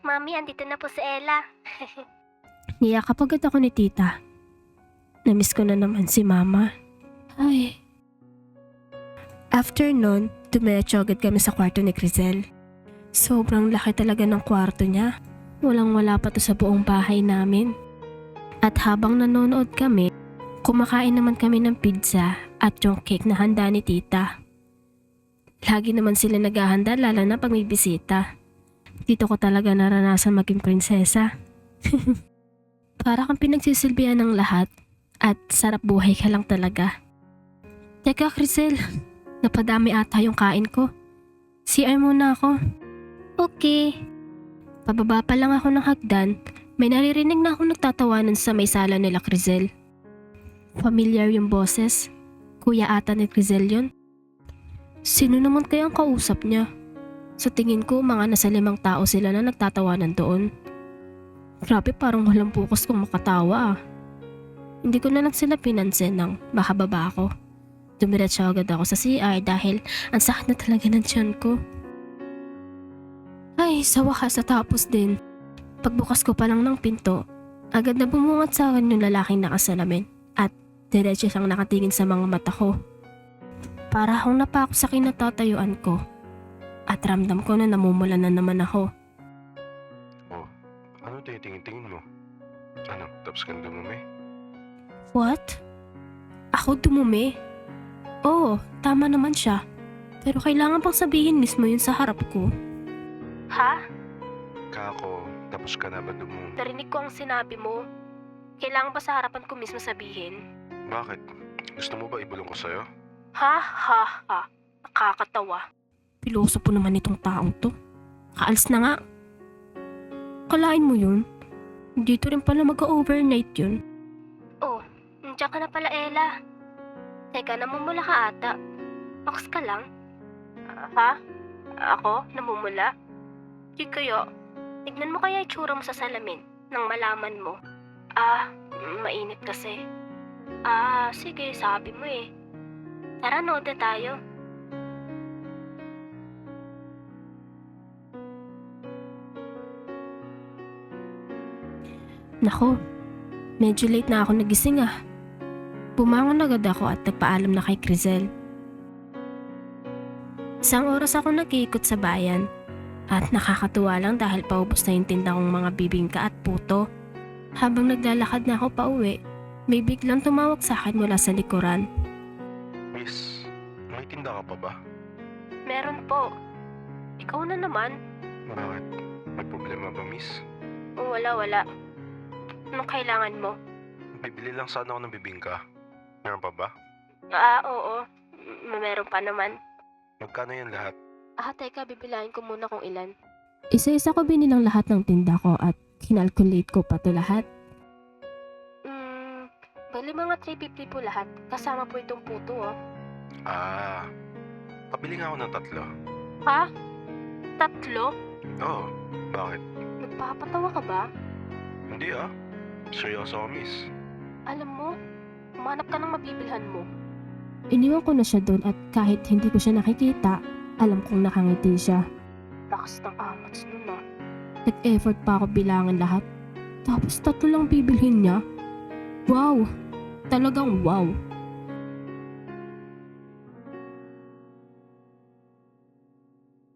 Mami, andito na po si Ella. Niyakap agad ako ni tita. Namiss ko na naman si mama. Ay. After nun, dumiretso agad kami sa kwarto ni Crizel. Sobrang laki talaga ng kwarto niya. Walang-wala pa to sa buong bahay namin. At habang nanonood kami, kumakain naman kami ng pizza at yung cake na handa ni tita. Lagi naman sila naghahanda lalo na pag may bisita. Dito ko talaga naranasan maging prinsesa. Para kang pinagsisilbihan ng lahat at sarap buhay ka lang talaga. Teka Crizel, napadami ata yung kain ko. CR muna ako. Okay. Pababa pa lang ako ng hagdan, may naririnig na ako nagtatawanan sa may sala nila Crizel. Familiar yung boses. Kuya ata ni Crizel yun. Sino naman kaya ang kausap niya? Sa tingin ko mga nasa 5 tao sila na nagtatawanan doon. Grabe parang walang bukas kung makatawa ah. Hindi ko na lang sila pinansin nang makababa ako. Dumiretso agad ako sa CR dahil ang sakit na talaga ng tiyan ko. Ay, sa wakas natapos din. Pagbukas ko pa lang ng pinto, agad na bumungat sa akin yung lalaking nakasalamin at diretso siyang nakatingin sa mga mata ko. Para akong napako sa kinatatayuan ko at ramdam ko na namumula na naman ako. Oh, ano tinitingin mo? Ano, tapos kang dumumi? What? Ako dumumi? Oo, tama naman siya. Pero kailangan pang sabihin mismo yun sa harap ko. Ha? Kako, tapos ka na ba dumumi? Narinig ko ang sinabi mo. Kailangan ba sa harapan ko mismo sabihin? Bakit? Gusto mo ba ibulong ko sa'yo? Ha? Nakakatawa. Piloso po naman itong taong to. Kaalis na nga. Kalain mo yun? Dito rin pala mag-overnight yun. Oh, nandiyan ka na pala Ella. Teka, namumula ka ata. Box ka lang. Ha? Ako? Namumula? Di kaya. Tignan mo kaya itsura mo sa salamin nang malaman mo. Mainit kasi. Sige, sabi mo eh. Tara, nood na tayo. Nako, medyo late na ako nagising ah. Bumangon agad ako at nagpaalam na kay Crizel. Isang oras ako nag-iikot sa bayan at nakakatuwa lang dahil paubos na yung tinda kong mga bibingka at puto. Habang naglalakad na ako pauwi, may biglang tumawag sa akin mula sa likuran. Miss, may tinda ka pa ba? Meron po. Ikaw na naman. Bakit? May problema ba, miss? Wala. Anong kailangan mo? Bibili lang sana ako ng bibingka. Meron pa ba? Oo. Meron pa naman. Magkano yan lahat? Teka, bibilahin ko muna kung ilan. Isa-isa ko binilang lahat ng tinda ko at kinalculate ko pa to lahat. Bali mga 350 po lahat. Kasama po itong puto oh. Pabili nga ako ng 3. Ha? 3? Oo, bakit? Nagpapatawa ka ba? Hindi seryoso ako, miss. Alam mo, umanap ka ng mabibilhan mo. Iniwan ko na siya doon at kahit hindi ko siya nakikita, alam kong nakangiti siya. Lakas ng amats nun ah. Nag-effort pa ako bilangan lahat. Tapos 3 lang bibilhin niya. Wow! Talagang wow!